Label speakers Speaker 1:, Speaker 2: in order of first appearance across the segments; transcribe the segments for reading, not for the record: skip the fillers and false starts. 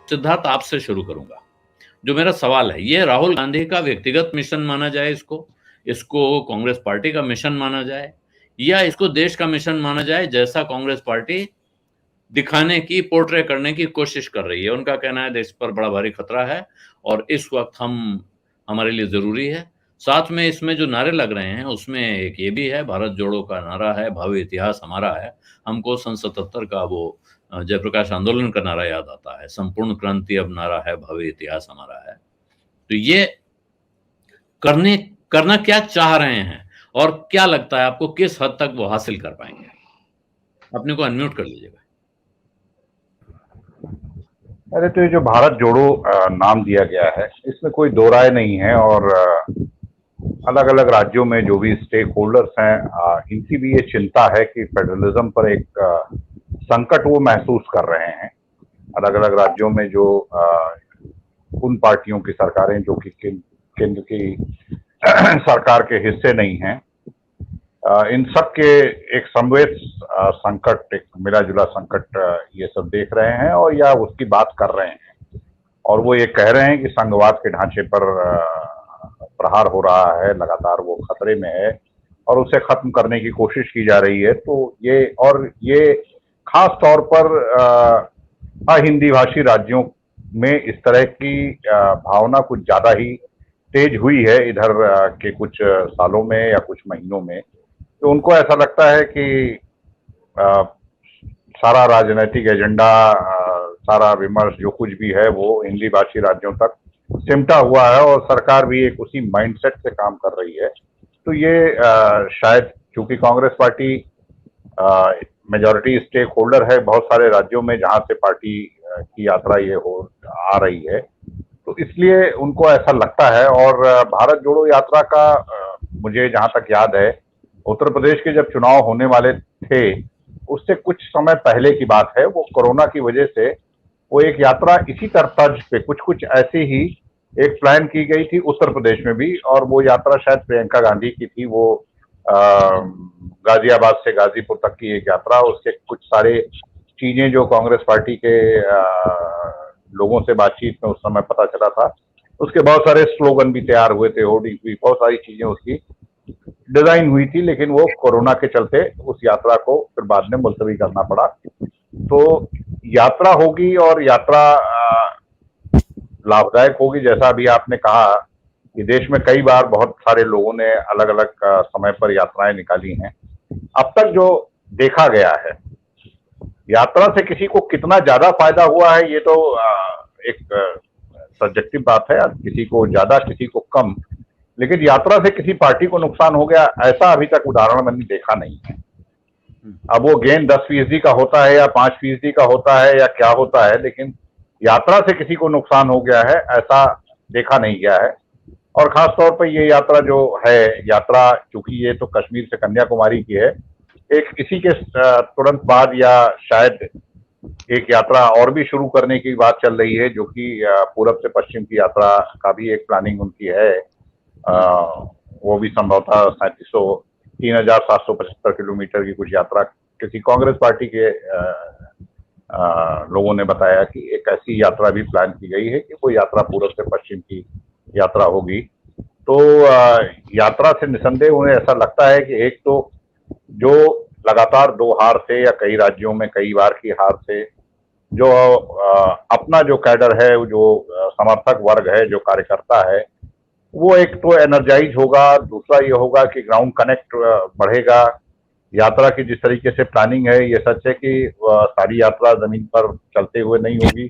Speaker 1: सिद्धार्थ आपसे शुरू करूंगा। जो मेरा सवाल है, ये राहुल गांधी का व्यक्तिगत मिशन माना जाए इसको कांग्रेस पार्टी का मिशन माना जाए, या इसको देश का मिशन माना जाए, जैसा कांग्रेस पार्टी दिखाने की, पोर्ट्रे करने की कोशिश कर रही है। उनका कहना है देश पर बड़ा भारी खतरा है और इस वक्त हमारे लिए जरूरी है। साथ में इसमें जो नारे लग रहे हैं उसमें एक ये भी है, भारत जोड़ो का नारा है, भावी इतिहास हमारा है। हमको सन 77 का वो जयप्रकाश आंदोलन का नारा याद आता है, संपूर्ण क्रांति अब नारा है, भावी इतिहास हमारा है। तो ये करना क्या चाह रहे हैं और क्या लगता है आपको किस हद तक वो हासिल कर पाएंगे? अपने को अनम्यूट कर लीजिएगा।
Speaker 2: अरे तो ये जो भारत जोड़ो नाम दिया गया है, इसमें कोई दो राय नहीं है। और अलग अलग राज्यों में जो भी स्टेक होल्डर्स हैं, इनकी भी ये चिंता है कि फेडरलिज्म पर एक संकट वो महसूस कर रहे हैं। अलग अलग राज्यों में जो उन पार्टियों की सरकारें जो कि केंद्र की सरकार के हिस्से नहीं हैं, इन सब के एक समवेत संकट, एक मिला जुला संकट ये सब देख रहे हैं और या उसकी बात कर रहे हैं। और वो ये कह रहे हैं कि संघवाद के ढांचे पर प्रहार हो रहा है, लगातार वो खतरे में है और उसे खत्म करने की कोशिश की जा रही है। तो ये खास तौर पर अहिंदी भाषी राज्यों में इस तरह की भावना कुछ ज्यादा ही तेज हुई है इधर के कुछ सालों में या कुछ महीनों में। तो उनको ऐसा लगता है कि सारा राजनीतिक एजेंडा, सारा विमर्श जो कुछ भी है वो हिंदी भाषी राज्यों तक सिमटा हुआ है और सरकार भी एक उसी माइंडसेट से काम कर रही है। तो ये शायद चूंकि Congress party majority stakeholder है बहुत सारे राज्यों में जहां से पार्टी की यात्रा ये आ रही है, तो इसलिए उनको ऐसा लगता है। और भारत जोड़ो यात्रा का मुझे जहां तक याद है, उत्तर प्रदेश के जब चुनाव होने वाले थे उससे कुछ समय पहले की बात है, वो कोरोना की वजह से वो एक यात्रा इसी तर्ज पे कुछ ऐसी ही एक प्लान की गई थी उत्तर प्रदेश में भी। और वो यात्रा शायद प्रियंका गांधी की थी। वो गाजियाबाद से गाजीपुर तक की एक यात्रा, उसके कुछ सारे चीजें जो कांग्रेस पार्टी के लोगों से बातचीत में उस समय पता चला था, उसके बहुत सारे स्लोगन भी तैयार हुए थे, होर्डिंग भी, बहुत सारी चीजें उसकी डिजाइन हुई थी। लेकिन वो कोरोना के चलते उस यात्रा को फिर बाद में मुलतवी करना पड़ा। तो यात्रा होगी और यात्रा लाभदायक होगी। जैसा अभी आपने कहा कि देश में कई बार बहुत सारे लोगों ने अलग अलग समय पर यात्राएं निकाली हैं। अब तक जो देखा गया है, यात्रा से किसी को कितना ज्यादा फायदा हुआ है ये तो एक सब्जेक्टिव बात है, किसी को ज्यादा किसी को कम। लेकिन यात्रा से किसी पार्टी को नुकसान हो गया ऐसा अभी तक उदाहरण मैंने देखा नहीं है। अब वो गेन 10% का होता है या 5% का होता है या क्या होता है, लेकिन यात्रा से किसी को नुकसान हो गया है ऐसा देखा नहीं गया है। और खास तौर पर ये यात्रा जो है, यात्रा चूंकि ये तो कश्मीर से कन्याकुमारी की है, एक इसी के तुरंत बाद या शायद एक यात्रा और भी शुरू करने की बात चल रही है, जो कि पूरब से पश्चिम की यात्रा का भी एक प्लानिंग उनकी है। वो भी संभवतः 3775 किलोमीटर की कुछ यात्रा किसी कांग्रेस पार्टी के लोगों ने बताया कि एक ऐसी यात्रा भी प्लान की गई है कि वो यात्रा पूरब से पश्चिम की यात्रा होगी। तो यात्रा से निसंदेह उन्हें ऐसा लगता है कि एक तो जो लगातार 2 हार से या कई राज्यों में कई बार की हार से जो अपना जो कैडर है, जो समर्थक वर्ग है, जो कार्यकर्ता है, वो एक तो एनर्जाइज होगा। दूसरा ये होगा कि ग्राउंड कनेक्ट बढ़ेगा। यात्रा की जिस तरीके से प्लानिंग है, ये सच है कि सारी यात्रा जमीन पर चलते हुए नहीं होगी।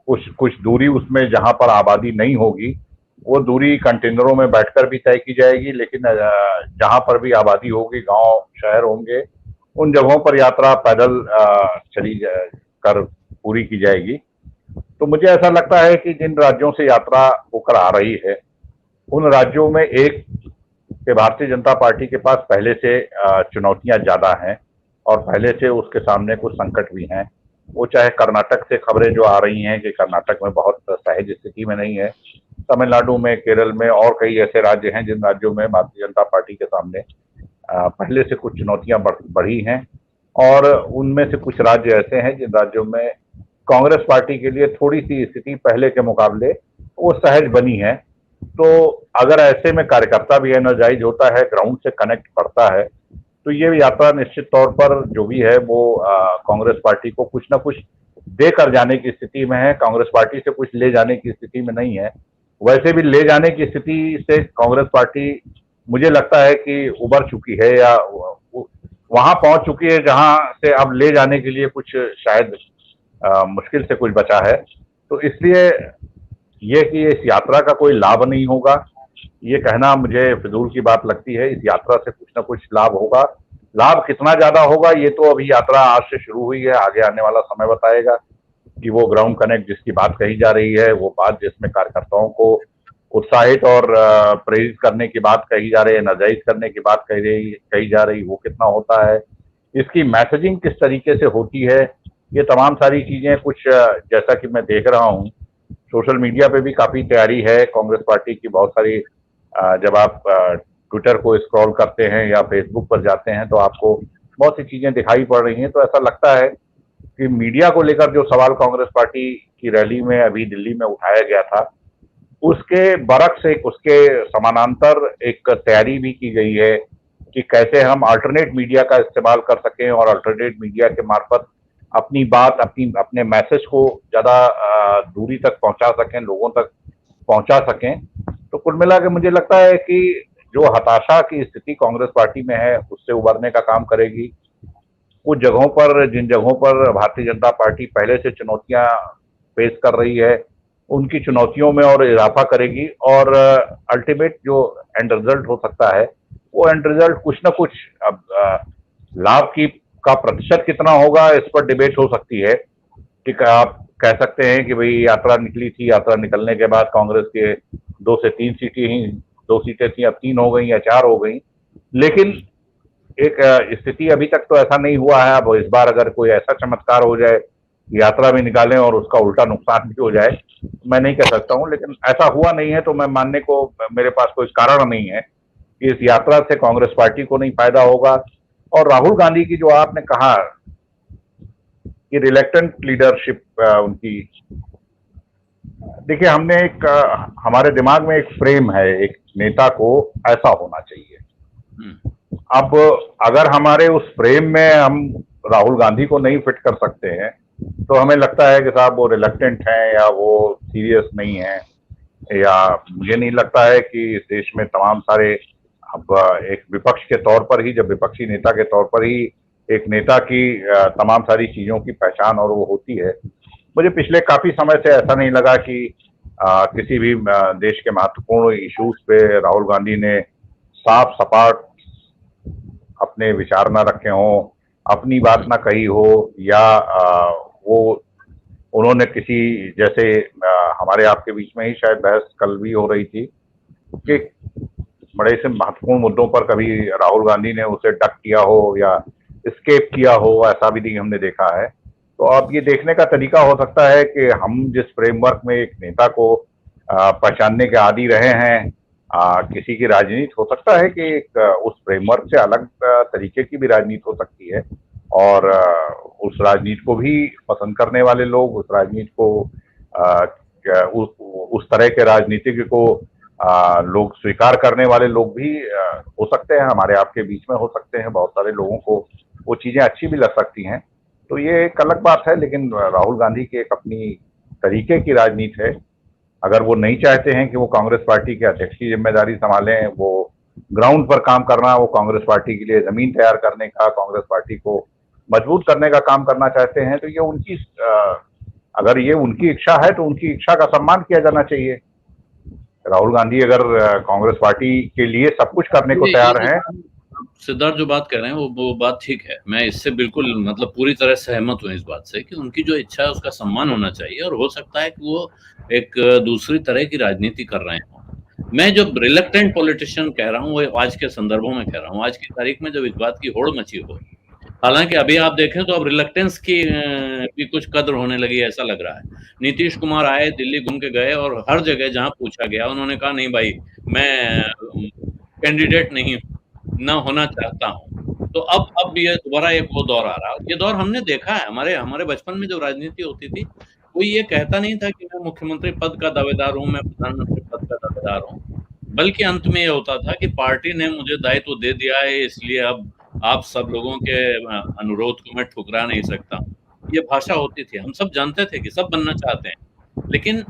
Speaker 2: कुछ दूरी उसमें जहां पर आबादी नहीं होगी वो दूरी कंटेनरों में बैठकर भी तय की जाएगी। लेकिन जहां पर भी आबादी होगी, गांव शहर होंगे, उन जगहों पर यात्रा पैदल चली कर पूरी की जाएगी। तो मुझे ऐसा लगता है कि जिन राज्यों से यात्रा होकर आ रही है उन राज्यों में एक कि भारतीय जनता पार्टी के पास पहले से चुनौतियां ज्यादा हैं और पहले से उसके सामने कुछ संकट भी हैं। वो चाहे कर्नाटक से खबरें जो आ रही हैं कि कर्नाटक में बहुत सहज स्थिति में नहीं है, तमिलनाडु में, केरल में और कई ऐसे राज्य हैं जिन राज्यों में भारतीय जनता पार्टी के सामने पहले से कुछ चुनौतियां बढ़ी हैं। और उनमें से कुछ राज्य ऐसे हैं जिन राज्यों में कांग्रेस पार्टी के लिए थोड़ी सी स्थिति पहले के मुकाबले वो सहज बनी है। तो अगर ऐसे में कार्यकर्ता भी एनर्जाइज होता है, ग्राउंड से कनेक्ट बढ़ता है, तो ये यात्रा निश्चित तौर पर जो भी है वो कांग्रेस पार्टी को कुछ ना कुछ देकर जाने की स्थिति में है। कांग्रेस पार्टी से कुछ ले जाने की स्थिति में नहीं है। वैसे भी ले जाने की स्थिति से कांग्रेस पार्टी मुझे लगता है कि उबर चुकी है या वहां पहुंच चुकी है जहां से अब ले जाने के लिए कुछ शायद मुश्किल से कुछ बचा है। तो इसलिए ये कि इस यात्रा का कोई लाभ नहीं होगा, ये कहना मुझे फिजूल की बात लगती है। इस यात्रा से कुछ ना कुछ लाभ होगा। लाभ कितना ज्यादा होगा ये तो अभी यात्रा आज से शुरू हुई है, आगे आने वाला समय बताएगा कि वो ग्राउंड कनेक्ट जिसकी बात कही जा रही है, वो बात जिसमें कार्यकर्ताओं को उत्साहित और प्रेरित करने की बात कही जा रही है, एनर्जाइज करने की बात कही जा रही, वो कितना होता है, इसकी मैसेजिंग किस तरीके से होती है, ये तमाम सारी चीजें कुछ जैसा कि मैं देख रहा हूँ सोशल मीडिया पे भी काफी तैयारी है कांग्रेस पार्टी की। बहुत सारी जब आप ट्विटर को स्क्रॉल करते हैं या फेसबुक पर जाते हैं तो आपको बहुत सी चीजें दिखाई पड़ रही हैं। तो ऐसा लगता है कि मीडिया को लेकर जो सवाल कांग्रेस पार्टी की रैली में अभी दिल्ली में उठाया गया था, उसके बरक्स एक उसके समानांतर एक तैयारी भी की गई है कि कैसे हम अल्टरनेट मीडिया का इस्तेमाल कर सकें और अल्टरनेट मीडिया के मार्फत अपनी बात अपने मैसेज को ज्यादा दूरी तक पहुंचा सकें, लोगों तक पहुंचा सकें। तो कुल मिला के मुझे लगता है कि जो हताशा की स्थिति कांग्रेस पार्टी में है उससे उबरने का काम करेगी। कुछ जगहों पर, जिन जगहों पर भारतीय जनता पार्टी पहले से चुनौतियां फेस कर रही है, उनकी चुनौतियों में और इजाफा करेगी और अल्टीमेट जो एंड रिजल्ट हो सकता है वो एंड रिजल्ट कुछ ना कुछ अब लाभ की का प्रतिशत कितना होगा इस पर डिबेट हो सकती है। कि आप कह सकते हैं कि भाई यात्रा निकली थी, यात्रा निकलने के बाद कांग्रेस के 2 से 3 सीटें ही, 2 सीटें थी, अब 3 हो गई या 4 हो गई। लेकिन एक स्थिति अभी तक तो ऐसा नहीं हुआ है। अब इस बार अगर कोई ऐसा चमत्कार हो जाए, यात्रा भी निकालें और उसका उल्टा नुकसान भी हो जाए, मैं नहीं कह सकता हूं, लेकिन ऐसा हुआ नहीं है तो मैं मानने को मेरे पास कोई कारण नहीं है कि इस यात्रा से कांग्रेस पार्टी को नहीं फायदा होगा। और राहुल गांधी की जो आपने कहा कि रिलेक्टेंट लीडरशिप उनकी, देखिए हमने एक हमारे दिमाग में एक फ्रेम है, एक नेता को ऐसा होना चाहिए। अब अगर हमारे उस फ्रेम में हम राहुल गांधी को नहीं फिट कर सकते हैं तो हमें लगता है कि साहब वो रिलेक्टेंट हैं या वो सीरियस नहीं है, या मुझे नहीं लगता है कि इस देश में तमाम सारे, अब एक विपक्ष के तौर पर ही, जब विपक्षी नेता के तौर पर ही एक नेता की तमाम सारी चीजों की पहचान और वो होती है। मुझे पिछले काफी समय से ऐसा नहीं लगा कि किसी भी देश के महत्वपूर्ण इश्यूज पे राहुल गांधी ने साफ सपाट अपने विचार ना रखे हों, अपनी बात ना कही हो, या वो उन्होंने किसी जैसे हमारे आपके बीच में ही शायद बहस कल भी हो रही थी कि बड़े से महत्वपूर्ण मुद्दों पर कभी राहुल गांधी ने उसे डक किया हो या एस्केप किया हो, ऐसा भी नहीं हमने देखा है। तो अब ये देखने का तरीका हो सकता है कि हम जिस फ्रेमवर्क में एक नेता को पहचानने के आदी रहे हैं, किसी की राजनीति हो सकता है कि एक उस फ्रेमवर्क से अलग तरीके की भी राजनीति हो सकती है और उस राजनीति को भी पसंद करने वाले लोग, उस राजनीति को उस तरह के राजनीतिज्ञ को लोग स्वीकार करने वाले लोग भी हो सकते हैं, हमारे आपके बीच में हो सकते हैं। बहुत सारे लोगों को वो चीजें अच्छी भी लग सकती हैं, तो ये एक अलग बात है। लेकिन राहुल गांधी की एक अपनी तरीके की राजनीति है। अगर वो नहीं चाहते हैं कि वो कांग्रेस पार्टी के अध्यक्ष की जिम्मेदारी संभालें, वो ग्राउंड पर काम करना, वो कांग्रेस पार्टी के लिए जमीन तैयार करने का, कांग्रेस पार्टी को मजबूत करने का काम करना चाहते हैं, तो ये उनकी अगर ये उनकी इच्छा है तो उनकी इच्छा का सम्मान किया जाना चाहिए। राहुल गांधी अगर कांग्रेस पार्टी के लिए सब कुछ करने को तैयार हैं।
Speaker 1: सिद्धार्थ जो बात कह रहे हैं वो बात ठीक है, मैं इससे बिल्कुल मतलब पूरी तरह सहमत हूँ इस बात से कि उनकी जो इच्छा है उसका सम्मान होना चाहिए, और हो सकता है कि वो एक दूसरी तरह की राजनीति कर रहे हैं। मैं जो रिलेक्टेंट पॉलिटिशियन कह रहा हूँ वो आज के संदर्भों में कह रहा हूँ। आज की तारीख में जब इस बात की होड़ मची हो, हालांकि अभी आप देखें तो अब रिलेक्टेंस की भी कुछ कद्र होने लगी, ऐसा लग रहा है। नीतीश कुमार आए, दिल्ली घूम के गए और हर जगह जहां पूछा गया उन्होंने कहा नहीं भाई मैं कैंडिडेट नहीं हूं, ना होना चाहता हूं। तो अब ये दोबारा एक वो दौर आ रहा है। ये दौर हमने देखा है, हमारे बचपन में जो राजनीति होती थी, कोई ये कहता नहीं था कि मैं मुख्यमंत्री पद का दावेदार हूँ, मैं प्रधानमंत्री पद का दावेदार हूँ, बल्कि अंत में ये होता था कि पार्टी ने मुझे दायित्व दे दिया है, इसलिए अब आप सब लोगों के अनुरोध को मैं ठुकरा नहीं सकता। ये भाषा होती थी, हम सब जानते थे कि सब बनना चाहते हैं, लेकिन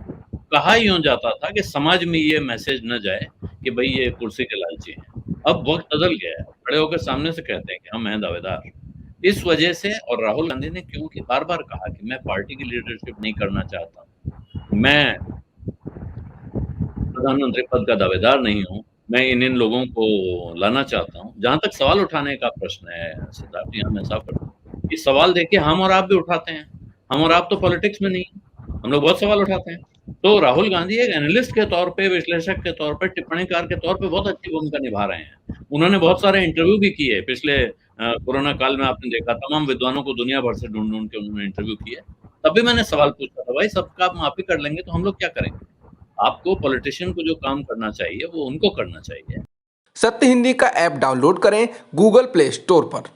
Speaker 1: कहा यूँ जाता था कि समाज में ये मैसेज न जाए कि भई ये कुर्सी के लालची हैं। अब वक़्त बदल गया है, खड़े होकर सामने से कहते हैं कि हम हैं दावेदार। इस वजह से और राहुल गांधी ने क्योंकि बार-बार कहा कि मैं पार्टी की लीडरशिप नहीं करना चाहता, मैं प्रधानमंत्री पद का दावेदार नहीं हूँ, मैं इन लोगों को लाना चाहता हूँ। जहाँ तक सवाल उठाने का प्रश्न है सिद्धार्थ, यहाँ मैं साफ करूँ, ये सवाल देखिए हम और आप भी उठाते हैं। हम और आप तो पॉलिटिक्स में नहीं हैं, हम लोग बहुत सवाल उठाते हैं। तो राहुल गांधी एक एनालिस्ट के तौर पे, विश्लेषक के तौर पे, टिप्पणीकार के तौर पे बहुत अच्छी भूमिका निभा रहे हैं। उन्होंने बहुत सारे इंटरव्यू भी किए पिछले कोरोना काल में, आपने देखा तमाम विद्वानों को दुनिया भर से ढूँढ-ढूँढ के उन्होंने इंटरव्यू किए। तब भी मैंने सवाल पूछा था, भाई सबका आप माफ़ी कर लेंगे तो हम लोग क्या करेंगे? आपको पॉलिटिशियन को जो काम करना चाहिए वो उनको करना चाहिए।
Speaker 3: सत्य हिंदी का ऐप डाउनलोड करें गूगल प्ले स्टोर पर।